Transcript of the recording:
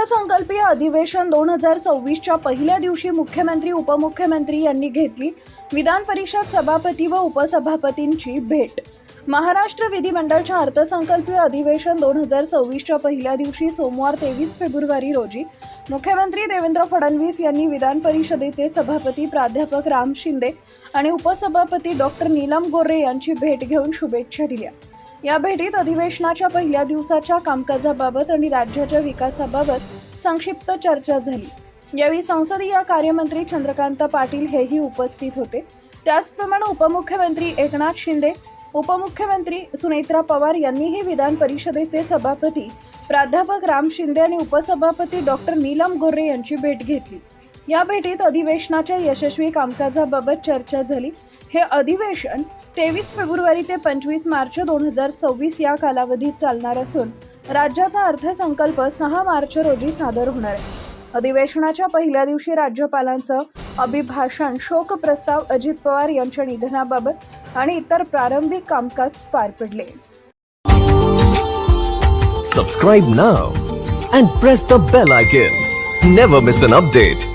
अर्थसंकल्पीय अधिवेशन 2026च्या पहिल्या दिवशी मुख्यमंत्री उपमुख्यमंत्री यांनी घेतली विधान परिषद सभापती व उपसभापतींची भेट। महाराष्ट्र विधिमंडळाच्या अर्थसंकल्पीय अधिवेशन 2026च्या पहिल्या दिवशी सोमवार 23 फेब्रुवारी रोजी मुख्यमंत्री देवेंद्र फडणवीस यांनी विधान परिषदेचे सभापती प्राध्यापक राम शिंदे आणि उपसभापती डॉक्टर नीलम गोरे यांची भेट घेऊन शुभेच्छा दिल्या। या भेटीत अधिवेशनाच्या पहिल्या दिवसाच्या कामकाजाबाबत आणि राज्याच्या विकासाबाबत संक्षिप्त चर्चा झाली। यावेळी संसदीय कार्यमंत्री चंद्रकांत पाटील हेही उपस्थित होते। त्याचप्रमाणे उपमुख्यमंत्री एकनाथ शिंदे, उपमुख्यमंत्री सुनेत्रा पवार यांनीही विधान परिषदेचे सभापती प्राध्यापक राम शिंदे आणि उपसभापती डॉक्टर नीलम गोरे यांची भेट घेतली। या भेटीत अधिवेशनाच्या यशस्वी कामकाजाबाबत चर्चा झाली। हे अधिवेशन 23 फेब्रुवारी ते 25 मार्च 2026 या कालावधीत चालणार असून राज्याचा अर्थसंकल्प 6 मार्च रोजी सादर होणार आहे। अधिवेशनाच्या पहिल्या दिवशी राज्यपालांचं अभिभाषण, शोक प्रस्ताव, अजित पवार यांच्या निधनाबाबत आणि इतर प्रारंभिक कामकाज पार पडले। Subscribe now and press the bell icon. Never miss an update.